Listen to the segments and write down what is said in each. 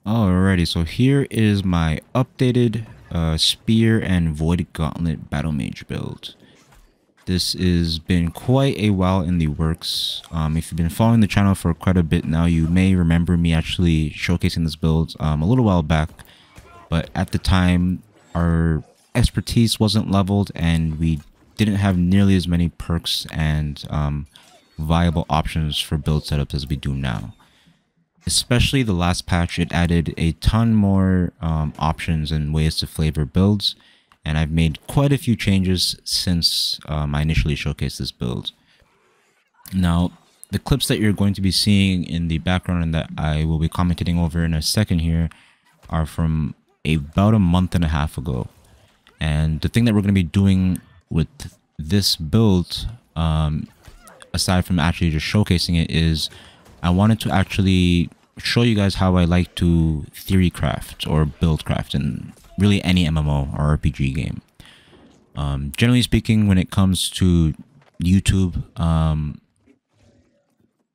Alrighty, so here is my updated Spear and Void Gauntlet Battle Mage build. This has been quite a while in the works. If you've been following the channel for quite a bit now, you may remember me actually showcasing this build a little while back. But at the time, our expertise wasn't leveled and we didn't have nearly as many perks and viable options for build setups as we do now. Especially the last patch, it added a ton more options and ways to flavor builds, and I've made quite a few changes since I initially showcased this build. Now, the clips that you're going to be seeing in the background and that I will be commenting over in a second here are from about a month and a half ago. And the thing that we're going to be doing with this build, aside from actually just showcasing it, is I wanted to actually show you guys how I like to theory craft or build craft in really any MMO or RPG game. Generally speaking, when it comes to YouTube,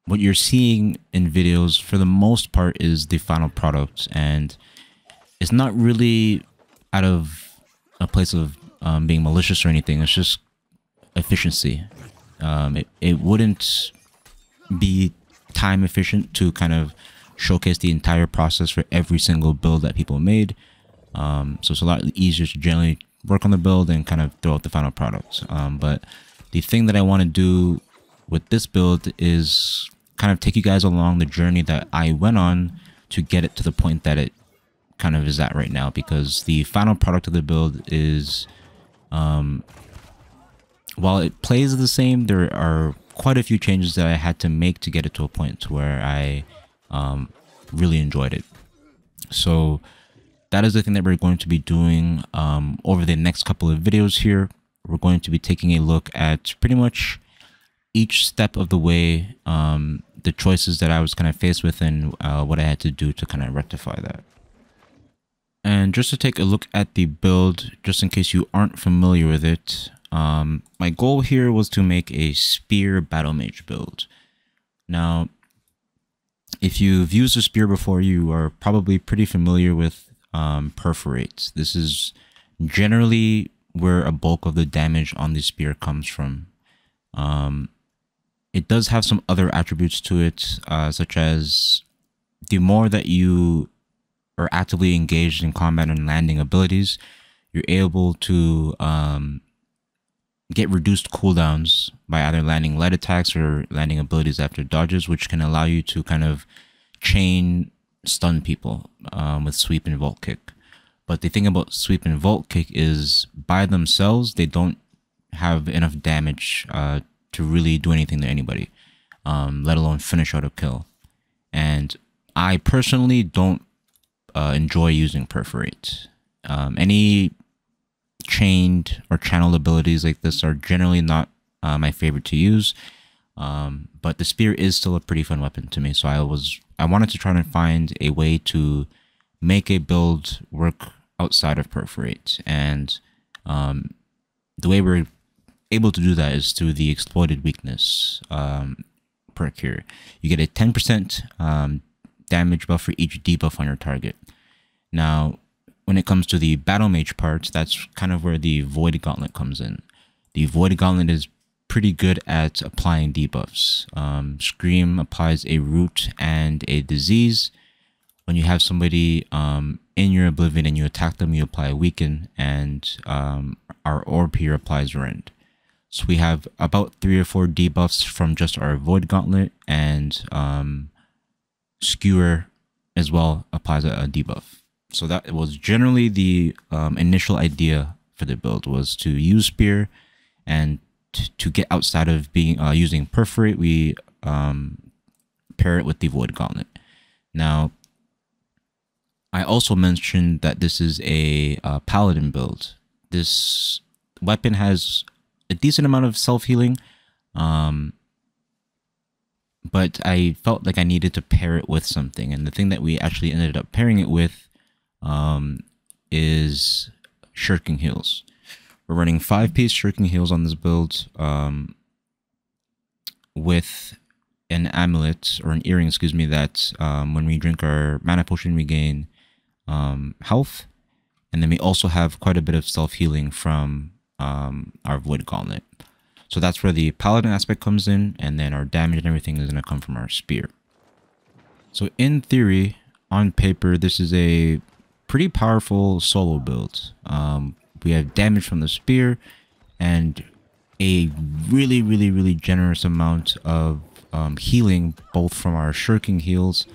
what you're seeing in videos for the most part is the final product, and it's not really out of a place of being malicious or anything. It's just efficiency. It wouldn't be time efficient to kind of showcase the entire process for every single build that people made. So it's a lot easier to generally work on the build and kind of throw out the final product. But the thing that I want to do with this build is kind of take you guys along the journey that I went on to get it to the point that it kind of is at right now, because the final product of the build is, while it plays the same, there are quite a few changes that I had to make to get it to a point to where I really enjoyed it. So that is the thing that we're going to be doing over the next couple of videos here. We're going to be taking a look at pretty much each step of the way, the choices that I was kind of faced with and what I had to do to kind of rectify that. And just to take a look at the build, just in case you aren't familiar with it, my goal here was to make a Spear Battle Mage build. Now, if you've used a Spear before, you are probably pretty familiar with Perforate. This is generally where a bulk of the damage on the Spear comes from. It does have some other attributes to it, such as the more that you are actively engaged in combat and landing abilities, you're able to get reduced cooldowns by either landing light attacks or landing abilities after dodges, which can allow you to kind of chain stun people with sweep and vault kick. But the thing about sweep and vault kick is by themselves, they don't have enough damage to really do anything to anybody, let alone finish out a kill. And I personally don't enjoy using Perforate. Any chained or channeled abilities like this are generally not my favorite to use, but the Spear is still a pretty fun weapon to me, so I wanted to try to find a way to make a build work outside of Perforate, and the way we're able to do that is through the Exploited Weakness perk here. You get a 10% damage buff for each debuff on your target. Now, when it comes to the Battle Mage part, that's kind of where the Void Gauntlet comes in. The Void Gauntlet is pretty good at applying debuffs. Scream applies a root and a disease. When you have somebody in your Oblivion and you attack them, you apply Weaken, and our Orb here applies Rend. So we have about 3 or 4 debuffs from just our Void Gauntlet, and Skewer as well applies a debuff. So that was generally the initial idea for the build, was to use Spear, and to get outside of being using Perforate, we pair it with the Void Gauntlet. Now, I also mentioned that this is a Paladin build. This weapon has a decent amount of self-healing, but I felt like I needed to pair it with something, and the thing that we actually ended up pairing it with is Shirking Heals. We're running 5-piece Shirking Heals on this build with an amulet or an earring, excuse me, that when we drink our mana potion, we gain health. And then we also have quite a bit of self-healing from our Void Gauntlet. So that's where the Paladin aspect comes in, and then our damage and everything is going to come from our spear. So in theory, on paper, this is a pretty powerful solo build. We have damage from the spear and a really generous amount of healing, both from our shirking heals,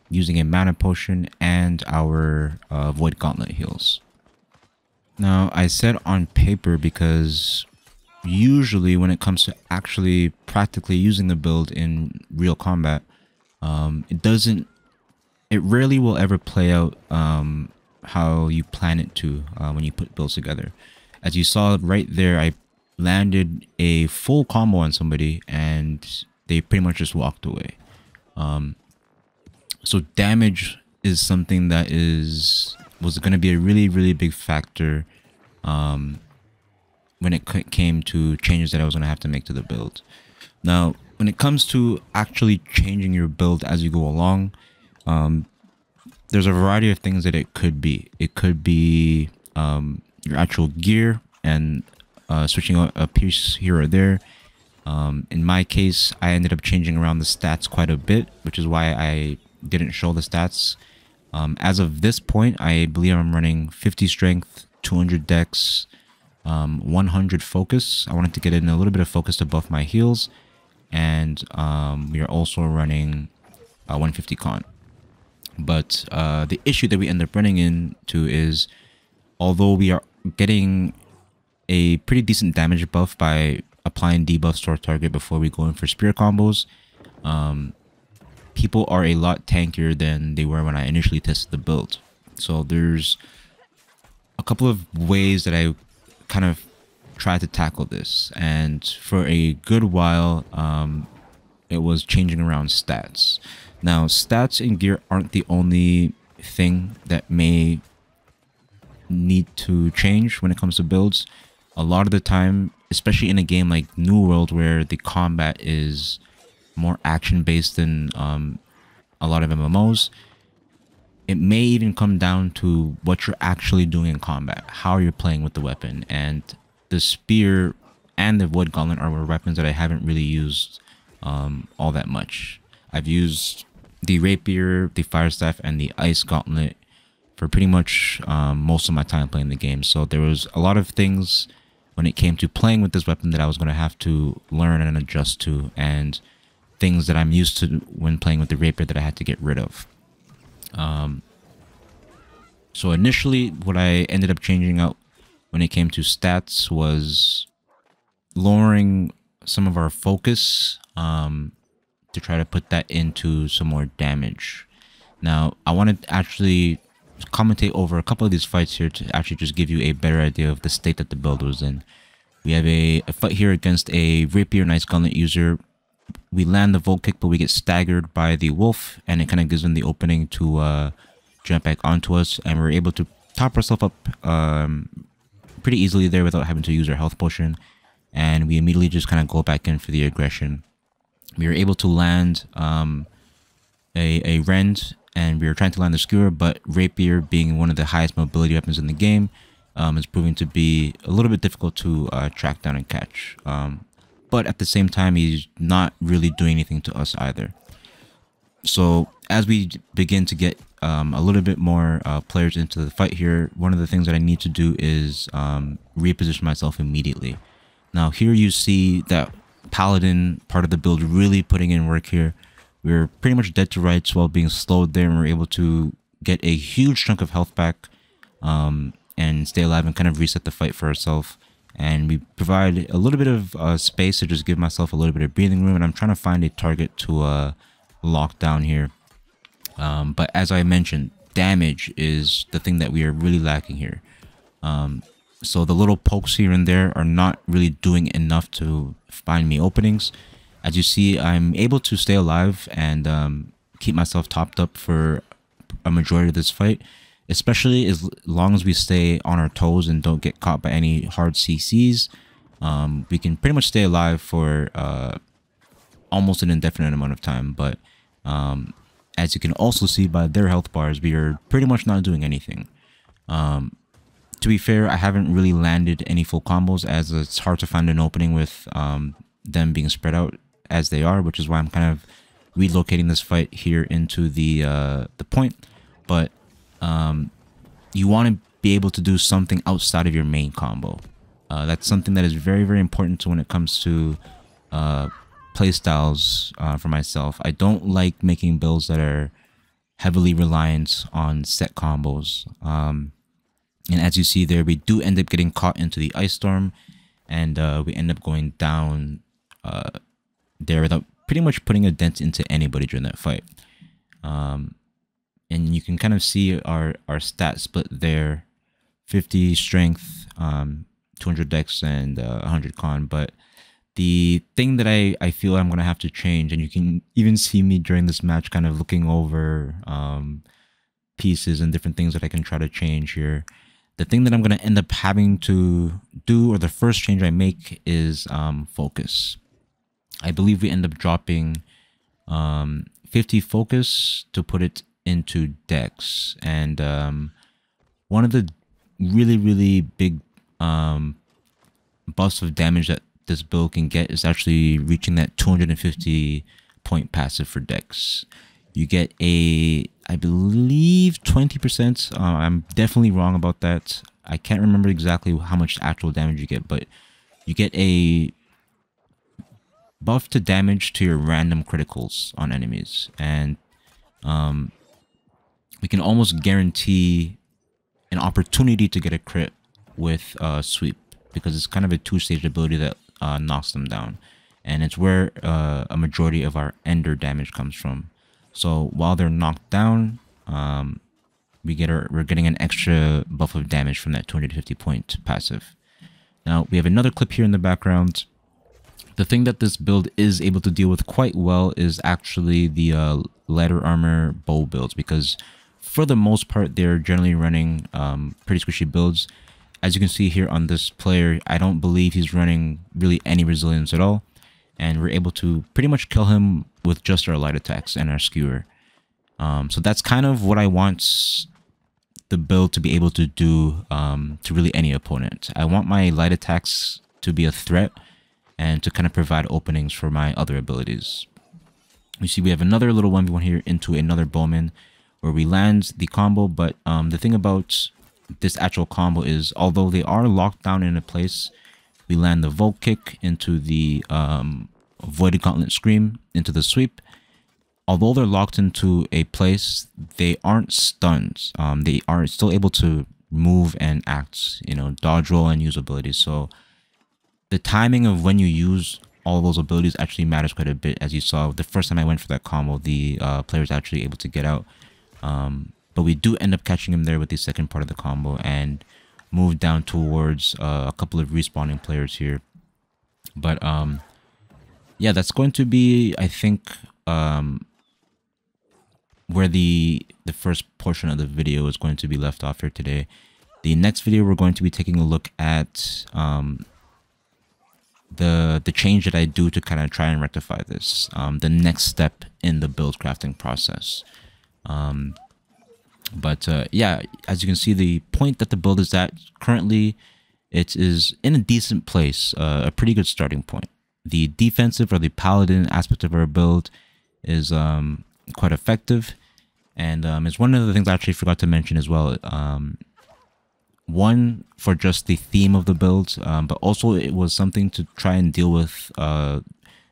using a mana potion, and our Void Gauntlet heals. Now, I said on paper because usually when it comes to actually practically using the build in real combat, it rarely will ever play out how you plan it to when you put builds together. As you saw right there, I landed a full combo on somebody and they pretty much just walked away. So damage is something that was going to be a really big factor when it came to changes that I was going to have to make to the build. Now, when it comes to actually changing your build as you go along, there's a variety of things that it could be. It could be your actual gear and switching out a piece here or there. In my case, I ended up changing around the stats quite a bit, which is why I didn't show the stats. As of this point, I believe I'm running 50 strength, 200 dex, 100 focus. I wanted to get in a little bit of focus to buff my heals, and we are also running 150 con. But the issue that we end up running into is, although we are getting a pretty decent damage buff by applying debuffs to our target before we go in for spear combos, people are a lot tankier than they were when I initially tested the build. So there's a couple of ways that I kind of tried to tackle this, and for a good while it was changing around stats. Now, stats and gear aren't the only thing that may need to change when it comes to builds. A lot of the time, especially in a game like New World where the combat is more action based than a lot of MMOs, it may even come down to what you're actually doing in combat, how you're playing with the weapon. And the spear and the Void Gauntlet are weapons that I haven't really used all that much. I've used the Rapier, the Fire Staff, and the Ice Gauntlet for pretty much most of my time playing the game. So there was a lot of things when it came to playing with this weapon that I was going to have to learn and adjust to, and things that I'm used to when playing with the Rapier that I had to get rid of. So initially, what I ended up changing out when it came to stats was lowering some of our focus to try to put that into some more damage. Now, I wanted to actually commentate over a couple of these fights here to actually just give you a better idea of the state that the build was in. We have a fight here against a Rapier and Ice Gauntlet user. We land the Volt Kick, but we get staggered by the Wolf, and it kind of gives them the opening to jump back onto us, and we're able to top ourselves up pretty easily there without having to use our health potion, and we immediately just kind of go back in for the aggression. We were able to land a Rend, and we were trying to land the Skewer, but Rapier, being one of the highest mobility weapons in the game, is proving to be a little bit difficult to track down and catch. But at the same time, he's not really doing anything to us either. So as we begin to get a little bit more players into the fight here, one of the things that I need to do is reposition myself immediately. Now here you see that Paladin part of the build really putting in work here. We're pretty much dead to rights while being slowed there, and we're able to get a huge chunk of health back and stay alive and kind of reset the fight for ourselves. And we provide a little bit of space to just give myself a little bit of breathing room, and I'm trying to find a target to lock down here. But as I mentioned, damage is the thing that we are really lacking here. So the little pokes here and there are not really doing enough to find me openings. As you see, I'm able to stay alive and keep myself topped up for a majority of this fight, especially as long as we stay on our toes and don't get caught by any hard CCs. We can pretty much stay alive for almost an indefinite amount of time. But as you can also see by their health bars, we are pretty much not doing anything. To be fair, I haven't really landed any full combos, as it's hard to find an opening with them being spread out as they are, which is why I'm kind of relocating this fight here into the point. But you want to be able to do something outside of your main combo. That's something that is very, very important to when it comes to playstyles for myself. I don't like making builds that are heavily reliant on set combos. And as you see there, we do end up getting caught into the ice storm, and we end up going down there without pretty much putting a dent into anybody during that fight. And you can kind of see our stat split there: 50 strength, 200 dex, and 100 con. But the thing that I feel I'm going to have to change, and you can even see me during this match kind of looking over pieces and different things that I can try to change here. The thing that I'm going to end up having to do, or the first change I make, is focus. I believe we end up dropping 50 focus to put it into dex. And one of the really, really big buffs of damage that this build can get is actually reaching that 250 point passive for dex. You get a, I believe, 20%. I'm definitely wrong about that. I can't remember exactly how much actual damage you get, but you get a buff to damage to your random criticals on enemies. And we can almost guarantee an opportunity to get a crit with sweep, because it's kind of a two-stage ability that knocks them down. And it's where a majority of our ender damage comes from. So while they're knocked down, we're getting an extra buff of damage from that 250 point passive. Now we have another clip here in the background. The thing that this build is able to deal with quite well is actually the lighter armor bow builds, because for the most part they're generally running pretty squishy builds. As you can see here on this player, I don't believe he's running really any resilience at all. And we're able to pretty much kill him with just our light attacks and our skewer. So that's kind of what I want the build to be able to do to really any opponent. I want my light attacks to be a threat and to kind of provide openings for my other abilities. You see we have another little 1v1 here into another bowman where we land the combo, but the thing about this actual combo is, although they are locked down in a place, we land the Volt Kick into the Voided Gauntlet Scream into the sweep. Although they're locked into a place, they aren't stunned. They are still able to move and act, you know, dodge roll and use abilities. So the timing of when you use all of those abilities actually matters quite a bit. As you saw, the first time I went for that combo, the player was actually able to get out. But we do end up catching him there with the second part of the combo and move down towards a couple of respawning players here. But yeah, that's going to be, I think, where the first portion of the video is going to be left off here today. The next video, we're going to be taking a look at the change that I do to kind of try and rectify this, the next step in the build crafting process. But yeah, as you can see, the point that the build is at currently, it is in a decent place, a pretty good starting point. The defensive, or the Paladin aspect of our build, is quite effective, and it's one of the things I actually forgot to mention as well. One, for just the theme of the build, but also it was something to try and deal with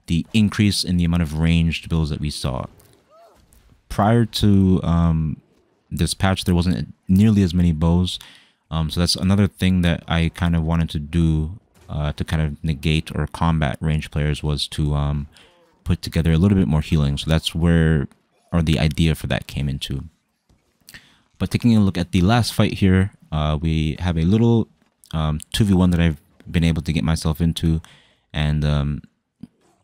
the increase in the amount of ranged builds that we saw. Prior to this patch, there wasn't nearly as many bows, so that's another thing that I kind of wanted to do to kind of negate or combat ranged players, was to put together a little bit more healing. So that's where, or the idea for that came into. But taking a look at the last fight here, we have a little 2v1 that I've been able to get myself into, and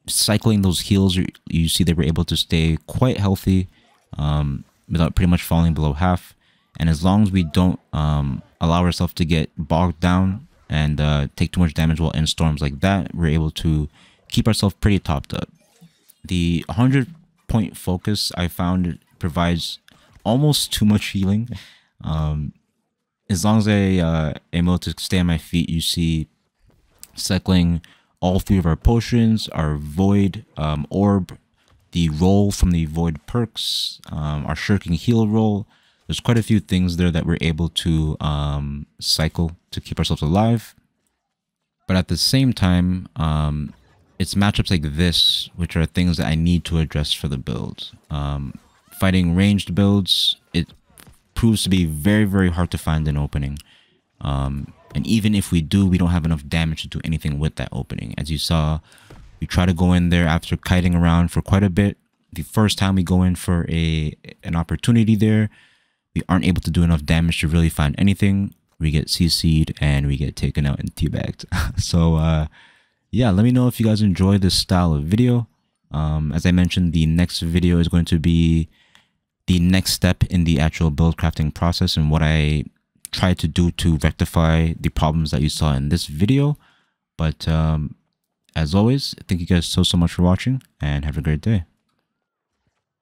cycling those heals, you see they were able to stay quite healthy without pretty much falling below half. And as long as we don't allow ourselves to get bogged down and take too much damage while in storms like that, we're able to keep ourselves pretty topped up. The 100-point focus I found provides almost too much healing. As long as I am able to stay on my feet, you see cycling all 3 of our potions, our void orb, the roll from the void perks, our shirking heal roll. There's quite a few things there that we're able to cycle to keep ourselves alive. But at the same time, it's matchups like this which are things that I need to address for the build. Fighting ranged builds, it proves to be very, very hard to find an opening. And even if we do, we don't have enough damage to do anything with that opening. As you saw, we try to go in there after kiting around for quite a bit. The first time we go in for an opportunity there, we aren't able to do enough damage to really find anything. We get CC'd and we get taken out and teabagged. So yeah, let me know if you guys enjoy this style of video. As I mentioned, the next video is going to be the next step in the actual build crafting process and what I try to do to rectify the problems that you saw in this video. But as always, thank you guys so much for watching and have a great day.